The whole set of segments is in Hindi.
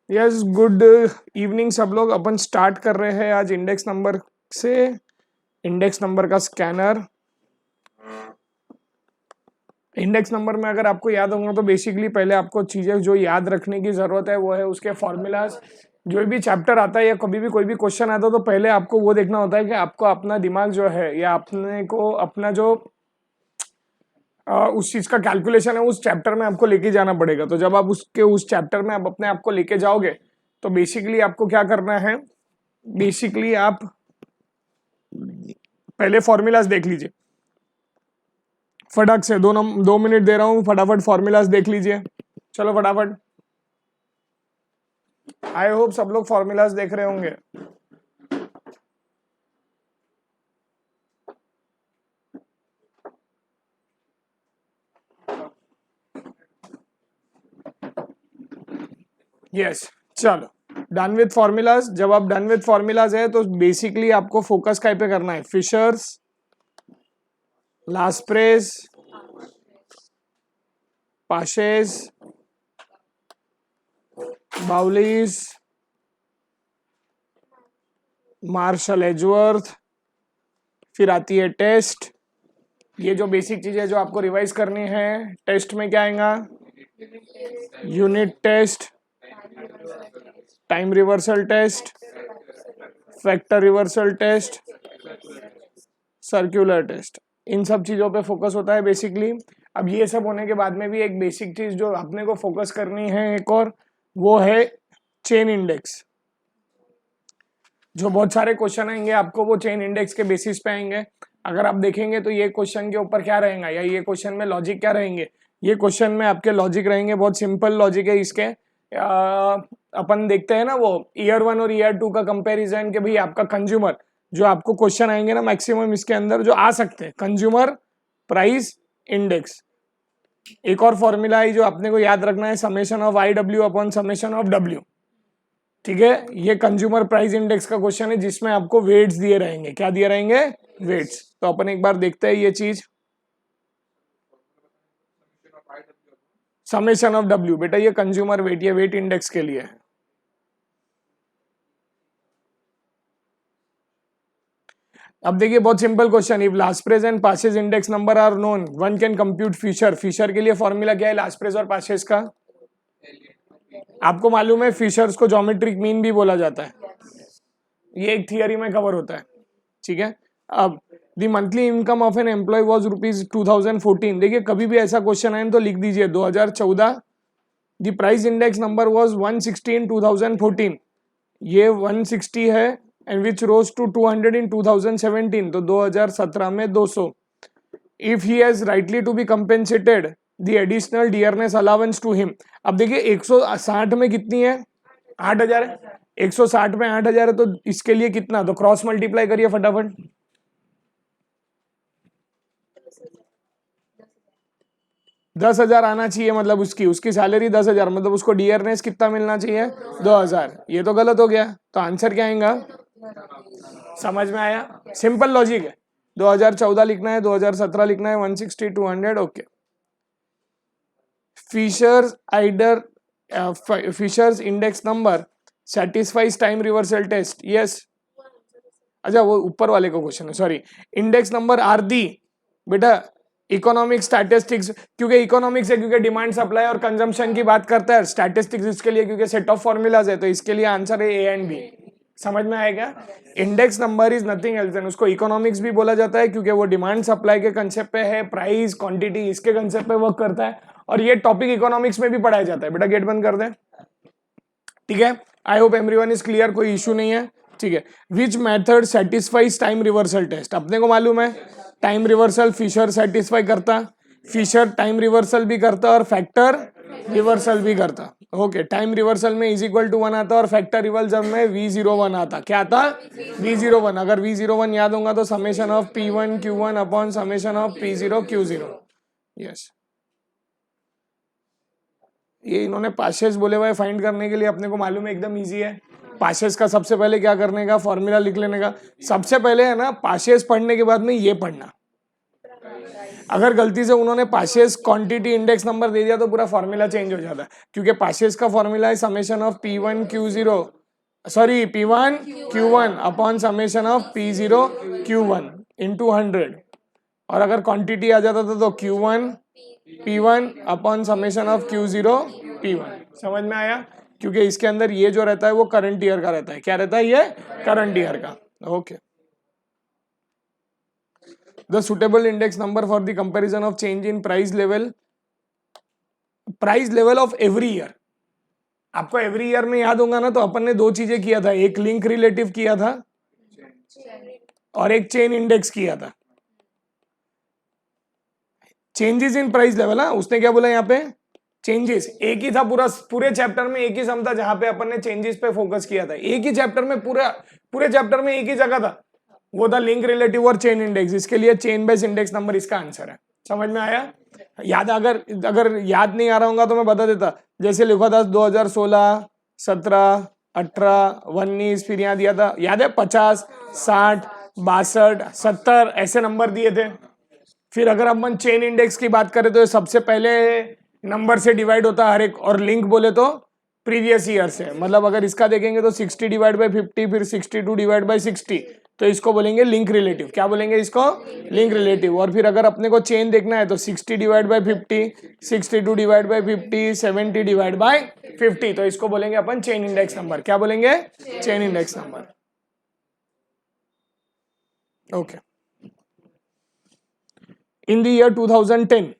यस, गुड इवनिंग सब लोग। अपन स्टार्ट कर रहे हैं आज इंडेक्स नंबर से। इंडेक्स नंबर का स्कैनर। इंडेक्स नंबर में अगर आपको याद होगा तो बेसिकली पहले आपको चीजें जो याद रखने की जरूरत है वो है उसके फॉर्मूलाज। जो भी चैप्टर आता है या कभी भी कोई भी क्वेश्चन आता है तो पहले आपको वो देखना होता है कि आपको अपना दिमाग जो है या अपने को अपना जो उस चीज का कैलकुलेशन है उस चैप्टर में आपको लेके जाना पड़ेगा। तो जब आप उसके उस चैप्टर में आप अपने आप को लेके जाओगे तो बेसिकली आपको क्या करना है, बेसिकली आप पहले फॉर्मूलाज देख लीजिए फटाक से। 2 मिनट दे रहा हूं, फटाफट फॉर्मूलाज देख लीजिए। चलो फटाफट। आई होप सब लोग फॉर्मूलाज देख रहे होंगे। यस, चलो डन विथ फॉर्मूलाज। जब आप डन विथ फॉर्मूलाज है तो बेसिकली आपको फोकस काय पे करना है, फिशर्स, लास्प्रेस, पाशेस, बाउलीज, मार्शल एजवर्थ, फिर आती है टेस्ट। ये जो बेसिक चीजें जो आपको रिवाइज करनी है, टेस्ट में क्या आएगा, unit test, time reversal test, factor reversal test, circular test. इन सब चीजों पे फोकस होता है बेसिकली। अब ये सब होने के बाद में भी एक बेसिक चीज जो अपने को फोकस करनी है एक और, वो है चेन इंडेक्स। जो बहुत सारे क्वेश्चन आएंगे आपको वो चेन इंडेक्स के बेसिस पे आएंगे। अगर आप देखेंगे तो ये क्वेश्चन के ऊपर क्या रहेगा या ये क्वेश्चन में लॉजिक क्या रहेंगे, ये क्वेश्चन में आपके लॉजिक रहेंगे, बहुत सिंपल लॉजिक है इसके। अपन देखते हैं ना वो ईयर 1 और ईयर 2 का कंपैरिजन कि भाई आपका कंज्यूमर, जो आपको क्वेश्चन आएंगे ना मैक्सिमम इसके अंदर जो आ सकते हैं, कंज्यूमर प्राइस इंडेक्स। एक और फॉर्मूला है जो अपने को याद रखना है, summation of I W upon summation of W. ठीक है, ये कंज्यूमर प्राइस इंडेक्स का क्वेश्चन है जिसमें आपको वेट्स दिए रहेंगे। क्या दिए रहेंगे, वेट्स। तो अपन एक बार देखते हैं ये चीज, समेशन ऑफ डब्ल्यू। बेटा ये कंज्यूमर वेट, ये वेट इंडेक्स के लिए है। अब देखिए बहुत simple question, if Laspeyres and Paasche's index number are known one can compute Fisher. Fisher के लिए फॉर्मूला क्या है लास्प्रेस और पासेस का, आपको मालूम है फिशर्स को ज्योमेट्रिक मीन भी बोला जाता है, ये एक थियरी में कवर होता है। ठीक है, अब the monthly income of an employ was rupees 2014। देखिए कभी भी ऐसा क्वेश्चन आए तो लिख दीजिए 2014। दी प्राइस इंडेक्स नंबर वाज 160 इन 2014, ये 160 है एंड विच रोज टू 200 इन 2017, तो 2017 में 200। If he has rightly to be compensated the additional dearness allowance to him. अब देखिए 160 में कितनी है, 8000 है। 160 में 8000 है तो इसके लिए कितना, तो क्रॉस मल्टीप्लाई करिए फटाफट। 10,000 आना चाहिए, मतलब उसकी सैलरी 10,000, मतलब उसको डियरनेस कितना मिलना चाहिए, 2,000। ये तो गलत हो गया, तो आंसर क्या आएगा, समझ में आया, सिंपल लॉजिक है। 2014 लिखना है, 2017 लिखना है, 160 200। Okay, Fisher's index number satisfies time reversal test. Yes, अच्छा वो ऊपर वाले का क्वेश्चन है, sorry. Index number are the, बेटा इकोनॉमिक स्टैटिस्टिक्स, क्योंकि इकोनॉमिक्स है, क्योंकि डिमांड सप्लाई और कंजम्पशन की बात करता है। स्टैटिस्टिक्स इसके लिए क्योंकि सेट ऑफ फॉर्मूलाज है, तो इसके लिए आंसर है ए एंड बी। समझ में आएगा, index number is nothing else than, उसको इकोनॉमिक्स भी बोला जाता है क्योंकि वो डिमांड सप्लाई के कंसेप्ट पे है, प्राइस क्वांटिटी इसके कंसेप्ट पे वर्क करता है, और ये टॉपिक इकोनॉमिक्स में भी पढ़ाया जाता है। बेटा गेट बंद कर दे, ठीक है। I hope everyone is clear, कोई इशू नहीं है, ठीक है। Which method satisfies time reversal test, अपने को मालूम है टाइम रिवर्सल फिशर सेटिस्फाई करता, फिशर टाइम रिवर्सल भी करता और फैक्टर रिवर्सल भी करता। ओके, टाइम रिवर्सल में इज इक्वल टू 1 आता और फैक्टर रिवर्सल में V01 आता। क्या आता, V01। अगर V01 याद होगा तो summation of P1 Q1 upon summation of P0 Q0। Yes, ये इन्होंने पासेस बोले हुए फाइंड करने के लिए, अपने को मालूम है एकदम इजी है। पासेस का सबसे पहले क्या करने का, फॉर्मूला लिख लेने का। सबसे पहले है ना पासेस पढ़ने के बाद में ये पढ़ना, अगर गलती से उन्होंने पाशेस क्वांटिटी इंडेक्स नंबर दे दिया तो पूरा फॉर्मूला चेंज हो जाता है, क्योंकि पाशेस का फॉर्मूला है summation of P1 Q0 sorry P1 Q1 upon summation of P0 Q1 into 100, और अगर क्वांटिटी आ जाता था तो Q1 P1 upon summation of Q0 P1। समझ में आया? क्योंकि इसके अंदर ये जो रहता है वो करंट ईयर का रहता है। क्या रहता है? ये करंट ईयर का। Okay. The suitable index number for the comparison of change in price level of every year. आपको एवरी ईयर में याद होगा ना, तो अपन ने दो चीजें किया था, एक लिंक रिलेटिव किया था और एक चेन इंडेक्स किया था। चेंजेस इन प्राइस लेवल, उसने क्या बोला यहाँ पे? चेंजेस एक ही था, पूरे चैप्टर में एक ही सम था जहां पे अपन ने चेंजेस पे फोकस किया था। एक ही चैप्टर में पूरे चैप्टर में एक ही जगह था, वो था लिंक रिलेटिव और चेन इंडेक्स। इसके लिए चेन बेस इंडेक्स नंबर इसका आंसर है। समझ में आया? याद अगर याद नहीं आ रहा होगा तो मैं बता देता। जैसे लिखा था 2016, 17, 18, 19, फिर यहाँ दिया था, याद है 50, 60, 62, 70 ऐसे नंबर दिए थे। फिर अगर अपन चेन इंडेक्स की बात करें तो सबसे पहले नंबर से डिवाइड होता है हर एक, और लिंक बोले तो प्रीवियस ईयर से। मतलब अगर इसका देखेंगे तो 60 डिवाइड बाई 50, फिर 62 डिवाइड बाई 60, तो इसको बोलेंगे लिंक रिलेटिव। क्या बोलेंगे इसको? Link relative. और फिर अगर अपने को चेन देखना है तो 60 divide by 50, 62 divide by 50, 70 divide by 50, तो इसको बोलेंगे अपन चेन इंडेक्स नंबर। क्या बोलेंगे? Chain index number. Okay. In the year 2010,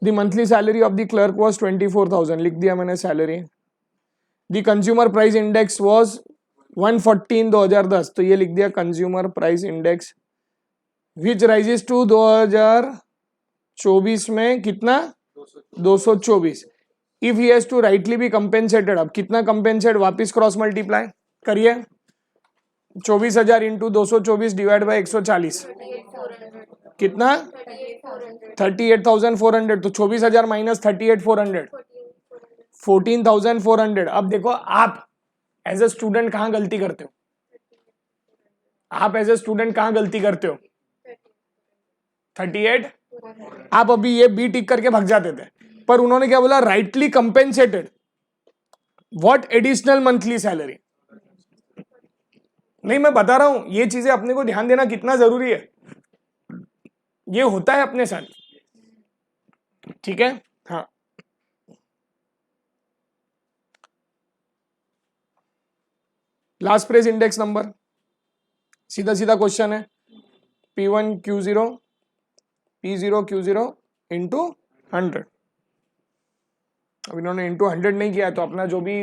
the monthly salary of the clerk was 24,000। लिख दिया मैंने salary. The consumer price index was 114 2010, तो ये लिख दिया consumer price index, which rises to 2024 में कितना? 224। If he has to rightly be compensated, अब कितना कंपेंसेट? वापिस क्रॉस मल्टीप्लाई करिए, 24,000 इंटू 224 डिवाइड बाई 140, कितना? 38,400। तो 24,000 माइनस 38,400, 14,400। अब देखो आप एज ए स्टूडेंट कहां गलती करते हो? आप एज ए स्टूडेंट कहां गलती करते हो? 38। आप अभी ये बी टिक करके भाग जाते थे, पर उन्होंने क्या बोला? Rightly compensated what additional monthly salary. नहीं, मैं बता रहा हूं ये चीजें अपने को ध्यान देना कितना जरूरी है। ये होता है अपने साथ, ठीक है? हाँ, लास्ट प्राइस इंडेक्स नंबर, सीधा सीधा क्वेश्चन है। P1 Q0 P0 Q0 into 100। अब इन्होंने इंटू 100 नहीं किया है, तो अपना जो भी,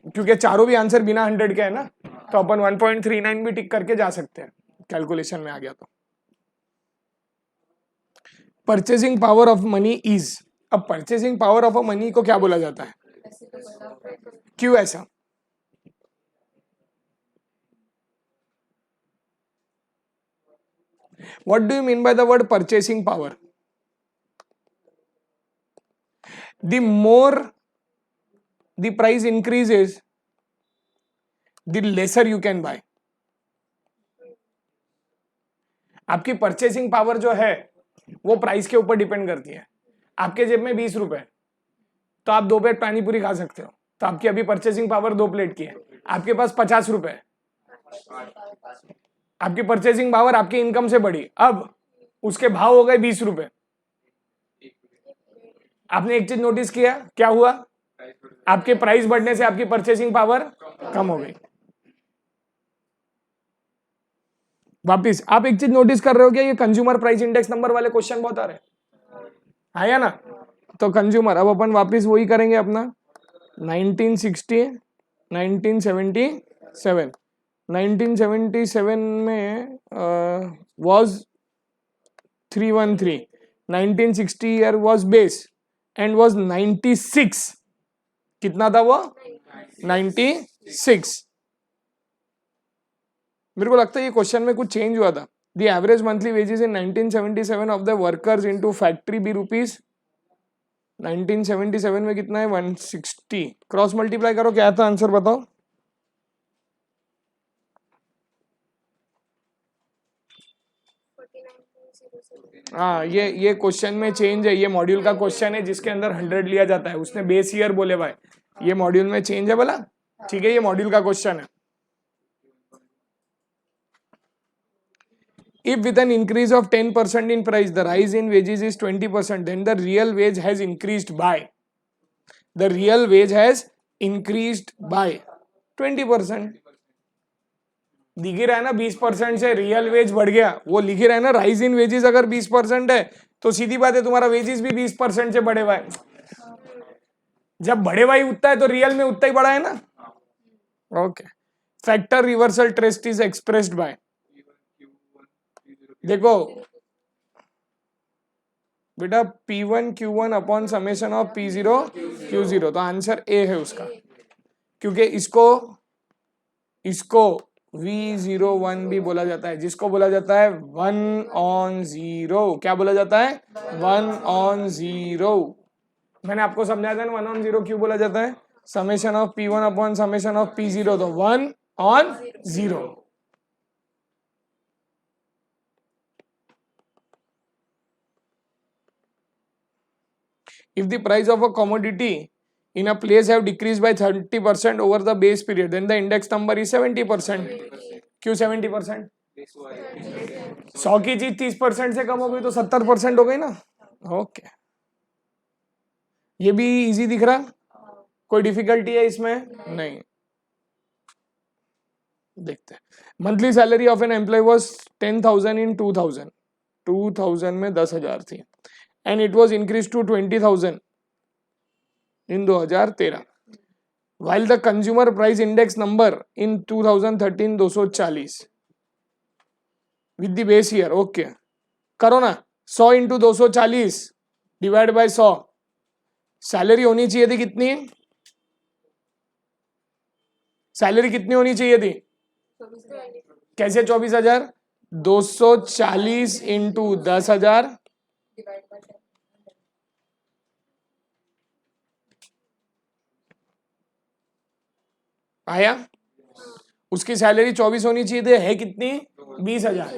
क्योंकि चारों भी आंसर बिना 100 के है ना, तो अपन 1.39 भी टिक करके जा सकते हैं, कैलकुलेशन में आ गया तो। Purchasing power of money is, अब purchasing power of a money को क्या बोला जाता है? क्यों ऐसा? What do you mean by the word purchasing power? The more the price increases, the lesser you can buy. आपकी परचेसिंग पावर जो है वो प्राइस के ऊपर डिपेंड करती है। आपके जेब में 20 रुपए, तो आप 2 प्लेट पानी पूरी खा सकते हो, तो आपकी अभी परचेसिंग पावर 2 प्लेट की है। आपके पास 50 रुपए, आपकी परचेसिंग पावर आपकी इनकम से बढ़ी, अब उसके भाव हो गए 20 रुपए। आपने एक चीज नोटिस किया, क्या हुआ? आपके प्राइस बढ़ने से आपकी परचेसिंग पावर कम हो गई। वापिस आप एक चीज नोटिस कर रहे हो क्या? ये कंज्यूमर प्राइस इंडेक्स नंबर वाले क्वेश्चन बहुत आ रहे हैं, आया ना? तो कंज्यूमर, अब अपन वापिस वही करेंगे अपना 1960 1977 1977 में was 313, 1960 year was base and was 96। कितना था वो? 96। मेरे को लगता है ये क्वेश्चन में कुछ चेंज हुआ था। The average monthly wages in 1977 of the workers into factory B rupees, 1977 में कितना है? 160। क्रॉस मल्टीप्लाई करो, क्या था आंसर बताओ? हाँ, ये क्वेश्चन में चेंज है, ये मॉड्यूल का क्वेश्चन है जिसके अंदर 100 लिया जाता है, उसने बेस ईयर बोले भाई, ये मॉड्यूल में चेंज है बोला, ठीक है, ये मॉड्यूल का क्वेश्चन है। If with an increase of 10% in price, the rise in wages is 20%, then the real wage has increased by 20%. दिख ही रहा है ना 20% से रियल वेज बढ़ गया, वो लिख ही रहा है ना, राइज इन वेजेस अगर 20% है तो सीधी बात है तुम्हारा वेजेस भी 20% से बढ़े हुआ है। जब बढ़े हुआ ही उतना है तो रियल में उतना ही बढ़ा है ना। Okay, factor reversal test is expressed by, देखो बेटा P1 Q1 upon summation of P0 Q0, तो आंसर ए है उसका, क्योंकि इसको V01 भी बोला जाता है, जिसको बोला जाता है 1/0, क्या बोला जाता है 1/0। मैंने आपको समझाया था ना 1/0 क्यों बोला जाता है, summation of P1 upon summation of P0, तो 1/0। If the price of a commodity in a place have decreased by 30% over the base period, then the index number is 70%. क्यों 70%? 100 की चीज 30% से कम हो गई तो 70% हो गई ना। ओके, ये भी इजी दिख रहा, कोई डिफिकल्टी है इसमें? नहीं। देखते हैं, monthly salary of an employ was 10,000 in 2000 में 10,000 थी, and it was increased to 20,000 in 2013, while the consumer price index number in 2013 240 with the base year। Okay, करो ना, 100 इंटू 240 डिवाइड बाय 100, सैलरी होनी चाहिए थी कितनी, सैलरी कितनी होनी चाहिए थी, कैसे 24,000, 240 इंटू 10,000 आया, उसकी सैलरी 24 होनी चाहिए थी, है कितनी 20,000,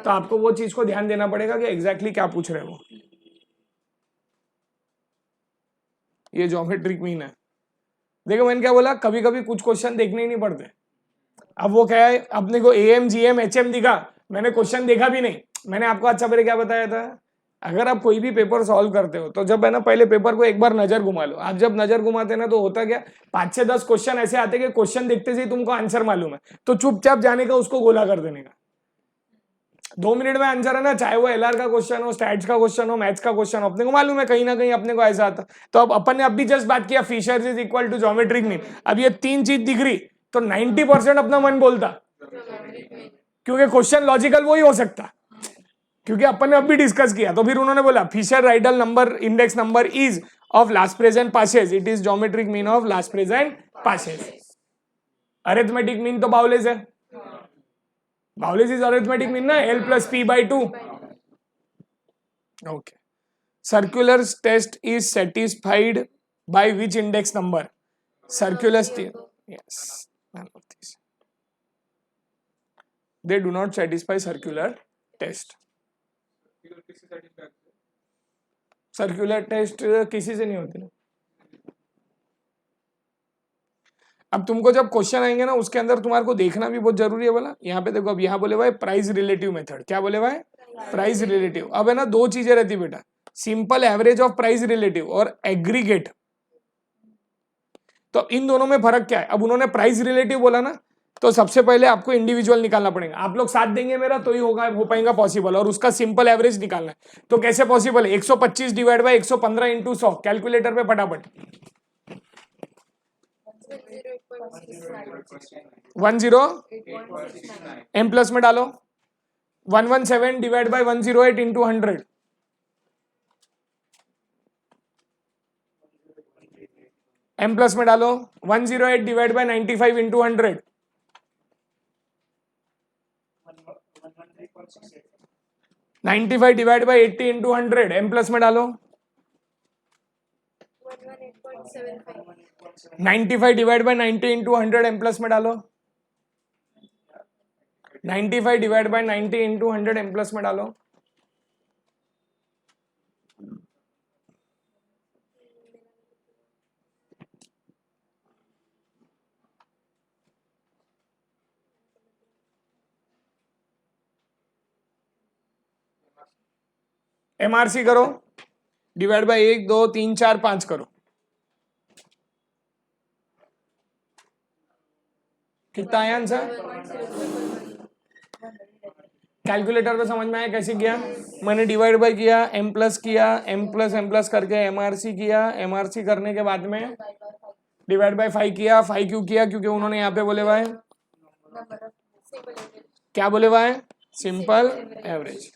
तो आपको वो चीज को ध्यान देना पड़ेगा कि एग्जैक्टली क्या पूछ रहे हो। ये ज्योमेट्रिक मीन है। देखो मैंने क्या बोला, कभी कभी कुछ क्वेश्चन देखने ही नहीं पड़ते। अब वो क्या है, अपने को AM GM HM दिखा, मैंने क्वेश्चन देखा भी नहीं, मैंने आपको अच्छा पहले क्या बताया था, अगर आप कोई भी पेपर सॉल्व करते हो तो जब है ना पहले पेपर को एक बार नजर घुमा लो। आप जब नजर घुमाते ना तो होता क्या, 5 से 10 क्वेश्चन ऐसे आते कि क्वेश्चन देखते से ही तुमको आंसर मालूम है, तो चुपचाप जाने का उसको गोला कर देने का, 2 मिनट में आंसर है ना, चाहे वो LR का क्वेश्चन हो, स्टैट्स का क्वेश्चन हो, मैथ्स का क्वेश्चन, अपने को मालूम है कहीं ना कहीं अपने को ऐसा आता। तो अब अपन ने अभी जस्ट बात किया Fisher is equal to geometric mean, अब ये 3 चीज दिख रही तो 90% अपना मन बोलता, क्योंकि क्वेश्चन लॉजिकल वो ही हो सकता, क्योंकि अपन ने अभी डिस्कस किया। तो फिर उन्होंने बोला Fisher ideal number index number is of last present Paasche's, it is geometric mean of last present Paasche's. Arithmetic mean तो बाउलेज है, बाउलेज इज अरिथमेटिक मीन ना, L + P/2। Okay, circular test is satisfied by which index number, circular yes, they do not satisfy circular test। Circular test किसी से नहीं होती ना। अब तुमको जब क्वेश्चन आएंगे ना उसके अंदर तुम्हारे को देखना भी बहुत जरूरी है। बोला यहाँ पे देखो, अब यहाँ बोले भाई प्राइस रिलेटिव मेथड, क्या बोले भाई प्राइस रिलेटिव। अब है ना 2 चीजें रहती बेटा, simple average of price relative और एग्रीगेट। तो इन दोनों में फर्क क्या है, अब उन्होंने प्राइस रिलेटिव बोला ना, तो सबसे पहले आपको इंडिविजुअल निकालना पड़ेगा। आप लोग साथ देंगे मेरा तो ही होगा, हो पाएगा पॉसिबल, और उसका सिंपल एवरेज निकालना है। तो कैसे पॉसिबल है, 125 डिवाइड बाय 115 इंटू 100, कैलकुलेटर पे फटाफट 10 M प्लस में डालो, 117 divide by 108 into 100, M plus में डालो, 108 divide by 95 into 100, 95 divide by 80 into 100, M plus में डालो, 95 divide by 90 into 100, M plus में डालो, 95 divide by 90 into 100, M plus में डालो, MRC करो, डिवाइड बाय 1 2 3 4 5 करो, कितना आया आंसर? कैलकुलेटर पे समझ में आया कैसे किया? मैंने डिवाइड बाय किया, m प्लस किया, m प्लस करके MRC किया, MRC करने के बाद में डिवाइड बाय 5 किया। 5 क्यों किया? क्योंकि उन्होंने यहाँ पे बोले हुआ है, क्या बोले हुआ है? Simple average.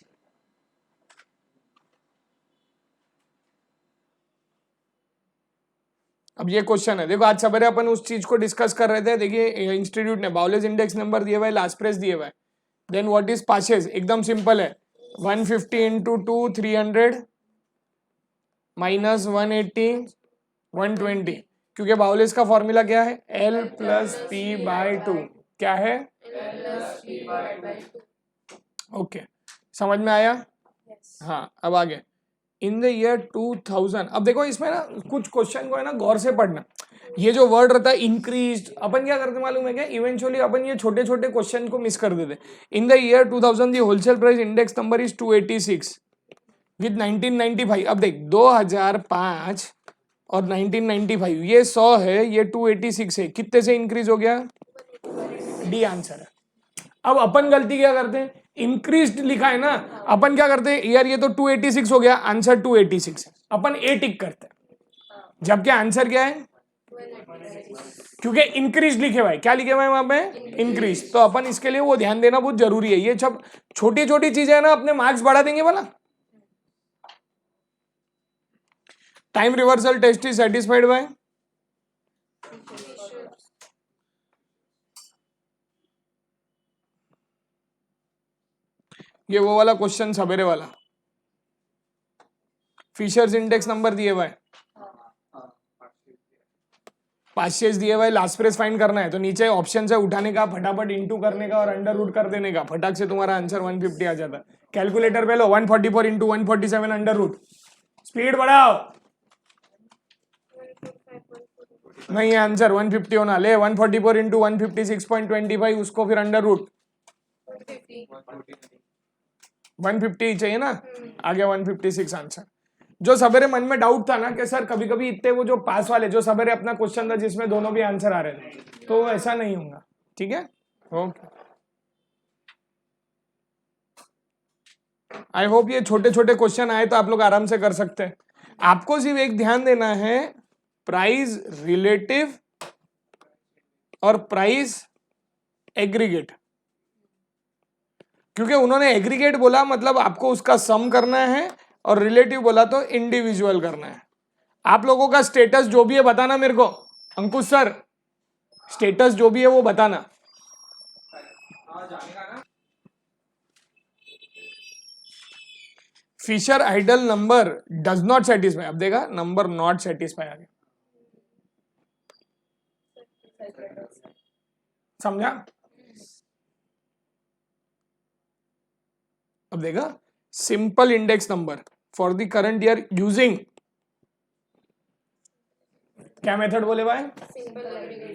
अब ये क्वेश्चन है, देखो आज सवेरे अपन उस चीज को डिस्कस कर रहे थे। देखिए इंस्टीट्यूट ने बाउलेज इंडेक्स नंबर दिए हुआ है, लास्ट प्रेस दिए हुआ है, देन व्हाट इज पासेज, एकदम सिंपल है, 150 इंटू 2 300 माइनस 180 120, क्योंकि बाउलेज का फॉर्मूला क्या है? L प्लस पी बाय 2, क्या है? ओके, समझ में आया? हाँ, अब आगे इन द ईयर 2000। अब देखो इसमें ना कुछ क्वेश्चन को है ना गौर से पढ़ना। ये जो वर्ड रहता है इंक्रीज, अपन क्या करते मालूम है क्या? इवेंचुअली अपन ये छोटे छोटे क्वेश्चन को मिस कर देते। इन the year 2000 the wholesale price index number is 286 with 1995। अब देख 2005 और 1995, ये 100 है, ये 286 है, कितने से इंक्रीज हो गया? डी आंसर है। अब अपन गलती क्या करते हैं? इंक्रीज लिखा है ना, अपन क्या करते हैं यार, ये तो 286 हो गया, आंसर 286 है, अपन ए टिक करते हैं, जबकि आंसर क्या है? क्योंकि इंक्रीज लिखे हुआ है, क्या लिखे हुआ है वहां पे? इंक्रीज। तो अपन इसके लिए वो ध्यान देना बहुत जरूरी है। ये सब छोटी छोटी चीजें है ना, अपने मार्क्स बढ़ा देंगे वाला। Time reversal test is satisfied by, ये वो वाला क्वेश्चन सवेरे वाला, फिशर्स इंडेक्स नंबर दिए हुआ है, पासेज दिए हुआ है, लास्ट प्रेस फाइंड करना है, तो नीचे ऑप्शन है उठाने का, फटाफट इंटू करने का और अंडर रूट कर देने का, फटाक से तुम्हारा आंसर 150 आ जाता है। कैलकुलेटर पे लो, 144 इंटू 147 अंडर रूट, स्पीड बढ़ाओ, नहीं है आंसर 150 होना, ले 144 इंटू 156.25, उसको फिर अंडर रूट 150 चाहिए ना, आ गया 156 आंसर। जो सवेरे मन में डाउट था ना कि सर कभी कभी इतने वो जो पास वाले जो सवेरे अपना क्वेश्चन था जिसमें दोनों भी आंसर आ रहे थे, तो ऐसा नहीं होगा, ठीक है? ओके, आई होप ये छोटे छोटे क्वेश्चन आए तो आप लोग आराम से कर सकते हैं। आपको सिर्फ एक ध्यान देना है, प्राइस रिलेटिव और प्राइस एग्रीगेट, क्योंकि उन्होंने एग्रीगेट बोला मतलब आपको उसका सम करना है, और रिलेटिव बोला तो इंडिविजुअल करना है। आप लोगों का स्टेटस जो भी है बताना मेरे को, अंकुश सर स्टेटस जो भी है वो बताना। Fisher ideal number does not satisfy, अब देखा नंबर नॉट सेटिस्फाई आ गया, समझा? अब देखा simple index number for the current year using, क्या मेथड बोले भाई?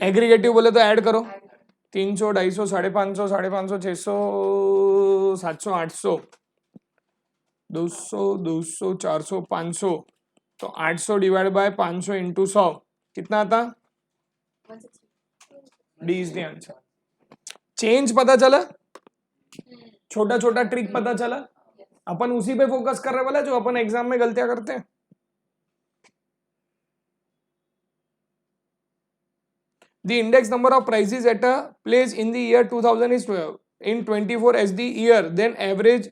एग्रीगेटिव बोले तो ऐड करो, 300 250 550 550 600 700 800 200 200 400 500, तो 800 डिवाइड बाय 500 इंटू 100 कितना आता? D is the answer. Change पता चला, छोटा छोटा ट्रिक पता चला, अपन उसी पे फोकस कर रहे वाला जो अपन एग्जाम में गलतियां करते हैं। The index number of prices at a place in the year 2000 is in 24 as the year, then average,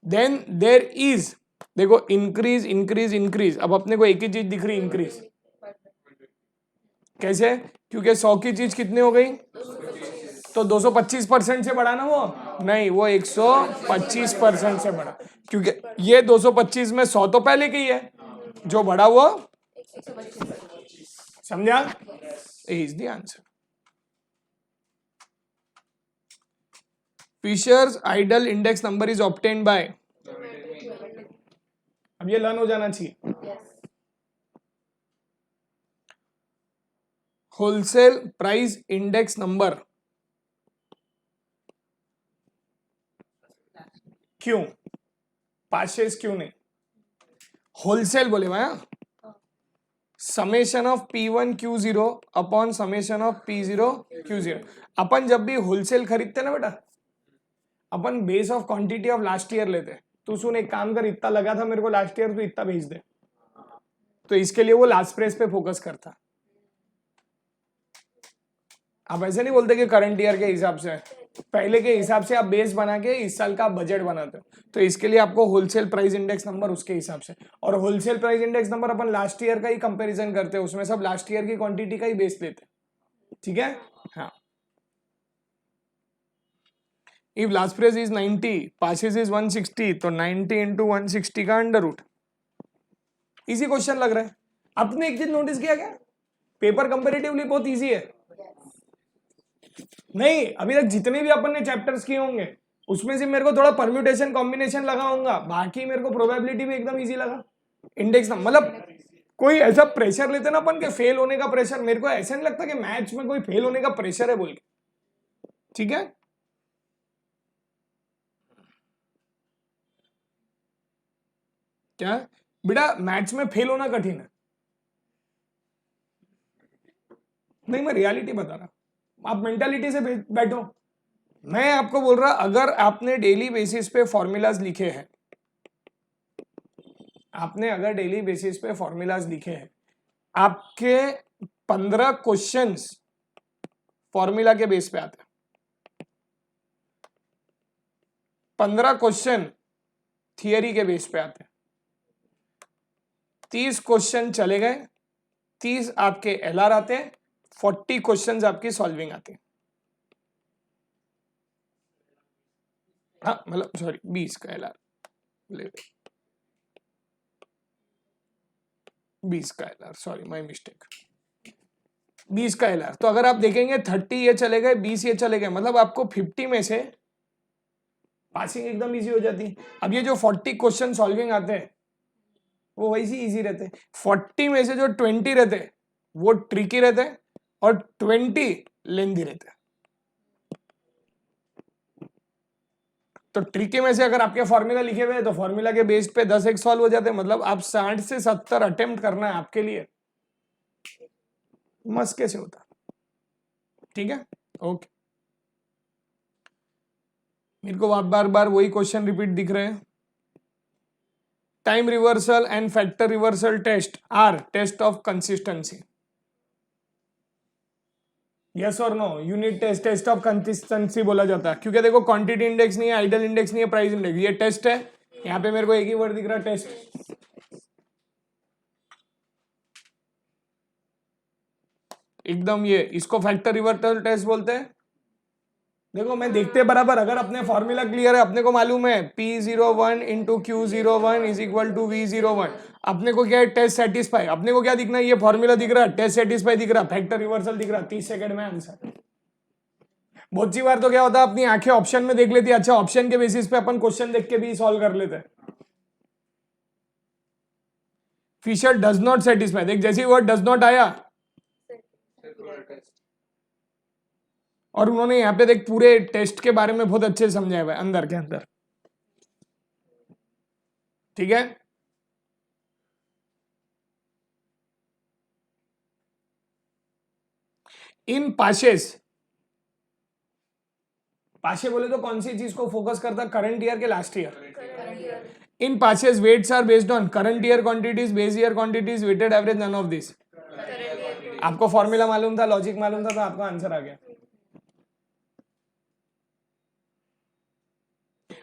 then there is, देखो इंक्रीज इंक्रीज इंक्रीज, अब अपने को एक ही चीज दिख रही इंक्रीज, कैसे? क्योंकि 100 की चीज कितनी हो गई? तो 225% से बढ़ा ना, वो नहीं, वो 125% से बढ़ा, क्योंकि ये 225 में 100 तो पहले की है, जो बढ़ा वो, समझा? Is the answer. Fisher's ideal index number is obtained by, अब ये लर्न हो जाना चाहिए, होलसेल प्राइस इंडेक्स नंबर। क्यों? पासेस क्यों नहीं? होलसेल बोले भाई, summation of P1 Q0 upon summation of P0 Q0। अपन जब भी होलसेल खरीदते ना बेटा, अपन base of quantity of last year लेते। तू सुन, एक काम कर, इतना लगा था मेरे को लास्ट ईयर, तो इतना भेज दे। तो इसके लिए वो लास्ट प्राइस पे फोकस करता। आप ऐसे नहीं बोलते कि करंट ईयर के हिसाब से, पहले के हिसाब से आप बेस बना के इस साल का बजट बनाते हो। तो इसके लिए आपको होलसेल प्राइस इंडेक्स नंबर उसके हिसाब से, और होलसेल प्राइस इंडेक्स नंबर अपन लास्ट ईयर का ही कंपैरिजन करते हैं, उसमें सब लास्ट ईयर की क्वांटिटी का ही बेस लेते हैं। ठीक है, हाँ। If last price is 90, passes is 160, तो 90 इंटू 160 का अंडर रूट। इजी क्वेश्चन लग रहा है। आपने एक चीज नोटिस किया क्या, पेपर कंपेरेटिवली बहुत इजी है। नहीं, अभी तक जितने भी अपन ने चैप्टर्स किए होंगे उसमें से मेरे को थोड़ा परम्यूटेशन कॉम्बिनेशन लगा होगा, बाकी मेरे को प्रोबेबिलिटी भी एकदम इजी लगा। इंडेक्स ना मतलब कोई ऐसा प्रेशर लेते ना अपन के फेल होने का प्रेशर, मेरे को ऐसा नहीं लगता कि मैथ्स में कोई फेल होने का प्रेशर है बोल के। ठीक है, क्या बेटा मैथ्स में फेल होना कठिन है? नहीं, मैं रियलिटी बता रहा, आप मेंटालिटी से बैठो। मैं आपको बोल रहा, अगर आपने डेली बेसिस पे फॉर्मूलाज लिखे हैं, आपने अगर डेली बेसिस पे फॉर्मूलाज लिखे हैं, आपके 15 क्वेश्चंस फॉर्मूला के बेस पे आते हैं। 15 क्वेश्चन थियरी के बेस पे आते हैं। 30 क्वेश्चन चले गए, 30 आपके एलआर आते हैं, 40 क्वेश्चन आपकी सॉल्विंग आते हैं। हाँ मतलब सॉरी 20 का एलआर ले, 20 का एलआर, सॉरी माय मिस्टेक, 20 का एलआर। तो अगर आप देखेंगे 30 ये चले गए, 20 ये चले गए, मतलब आपको 50 में से पासिंग एकदम इजी हो जाती है। अब ये जो 40 क्वेश्चन सॉल्विंग आते हैं वो वैसे इजी रहते हैं। 40 में से जो 20 रहते हैं वो ट्रिकी रहते हैं, और 20 लेंदी रहते हैं। तो ट्रिकी में से अगर आपके फॉर्मूला लिखे हुए हैं तो फॉर्मूला के बेस पे 10 एक सॉल्व हो जाते हैं, मतलब आप 60 से 70 अटेम्प्ट करना है आपके लिए मस्त कैसे होता। ठीक है, ओके। मेरे को बार बार वही क्वेश्चन रिपीट दिख रहे हैं। Time reversal and factor reversal test are test of consistency. Yes और no, unit test, test of consistency बोला जाता है, क्योंकि देखो क्वांटिटी इंडेक्स नहीं है, आइडल इंडेक्स नहीं है, प्राइस इंडेक्स, ये टेस्ट है। यहाँ पे मेरे को एक ही वर्ड दिख रहा है, टेस्ट। एकदम ये, इसको फैक्टर रिवर्सल टेस्ट बोलते हैं। देखो मैं देखते बराबर, अगर अपने फॉर्मूला क्लियर है, अपने को मालूम है P01 into Q01 is equal to V01, अपने को क्या है, टेस्ट सेटिस्फाई। अपने को क्या दिखना है, ये फॉर्मूला दिख रहा है, टेस्ट सेटिस्फाई दिख रहा, फैक्टर रिवर्सल दिख रहा, 30 सेकंड में आंसर। बहुत सी बार तो क्या होता है, अपनी आंखें ऑप्शन में देख लेती है, अच्छा ऑप्शन के बेसिस पे अपन क्वेश्चन देख के भी सॉल्व कर लेते हैं। फिशर डज नॉट सेटिस्फाई, देख जैसे वर्ड डज नॉट आया और उन्होंने यहाँ पे देख पूरे टेस्ट के बारे में बहुत अच्छे से समझाया हुआ है अंदर के अंदर। ठीक है, इन पाशेस, पाशे बोले तो कौन सी चीज को फोकस करता, करंट ईयर के last year. In Paasche's weights are based on current year quantities, base year quantities, weighted average, none of this. आपको फॉर्मूला मालूम था, लॉजिक मालूम था, तो आपका आंसर आ गया।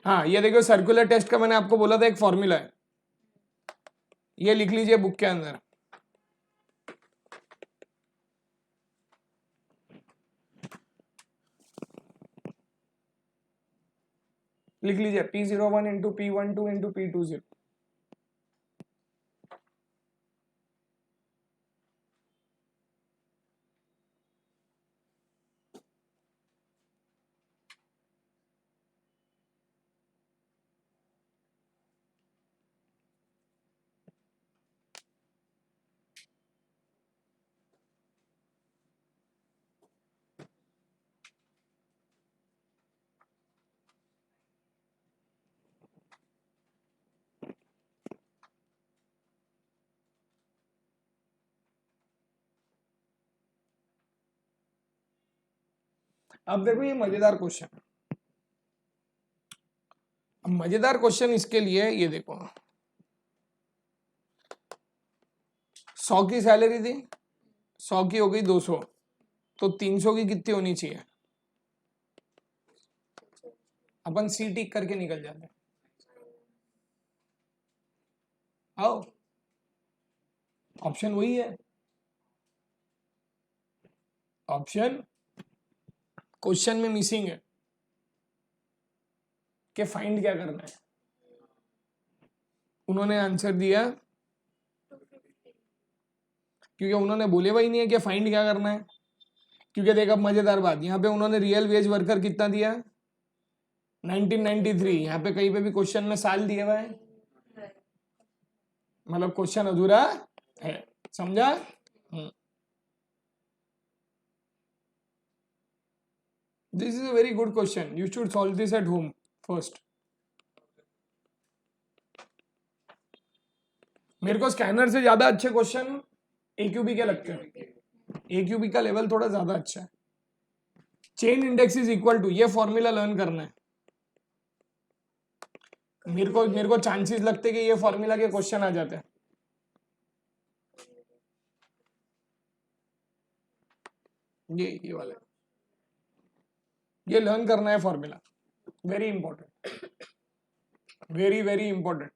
हाँ ये देखो, सर्कुलर टेस्ट का मैंने आपको बोला था एक फॉर्मूला है, ये लिख लीजिए बुक के अंदर। लिख लीजिए P01 into P12 into P20। अब देखो ये मजेदार क्वेश्चन, अब मजेदार क्वेश्चन इसके लिए ये देखो, 100 की सैलरी थी, 100 की हो गई 200, तो 300 की कितनी होनी चाहिए? अपन सी टिक करके निकल जाते हैं। आओ, ऑप्शन वही है, ऑप्शन क्वेश्चन में मिसिंग है कि फाइंड क्या करना है। उन्होंने आंसर दिया क्योंकि उन्होंने बोले वही नहीं है कि फाइंड क्या करना है। क्योंकि देख अब मजेदार बात, यहाँ पे उन्होंने रियल वेज वर्कर कितना दिया, 1993, यहाँ पे कहीं पे भी क्वेश्चन में साल दिया हुआ है, मतलब क्वेश्चन अधूरा है, समझा? This is a very good question, you should solve this at home first. मेरे को स्कैनर से ज्यादा अच्छे क्वेश्चन AQB के लगते हैं, AQB का लेवल थोड़ा ज्यादा अच्छा है। Chain index is equal to, ये फॉर्मूला लर्न करना है। मेरे को चांसेस लगते कि ये फॉर्मूला के क्वेश्चन आ जाते हैं। ये वाला, ये लर्न करना है formula, very important, very very important,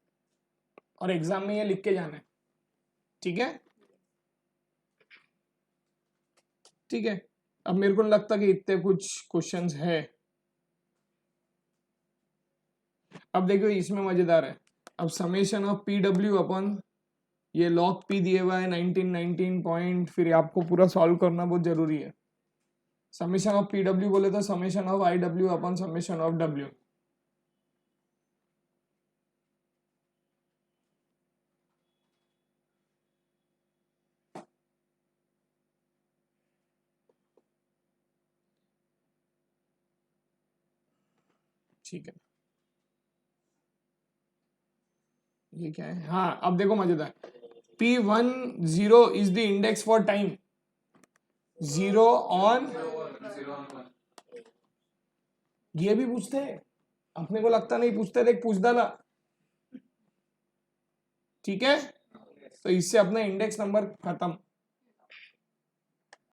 और एग्जाम में ये लिख के जाना है, ठीक है? ठीक है, अब मेरे को नहीं लगता कि इतने कुछ क्वेश्चंस है। अब देखो इसमें मजेदार है, अब समेशन ऑफ PW अपन ये लॉग P दिए हुआ है 1919 पॉइंट, फिर आपको पूरा सॉल्व करना बहुत जरूरी है। समेशन ऑफ PW बोले तो summation of IW upon summation of W, ठीक है? ये क्या है? हाँ अब देखो मजेदार, P10 is the index for time, 0 on, ये भी पूछते हैं, अपने को लगता नहीं पूछते, देख पूछ डाला, ठीक है? तो इससे अपना इंडेक्स नंबर खत्म।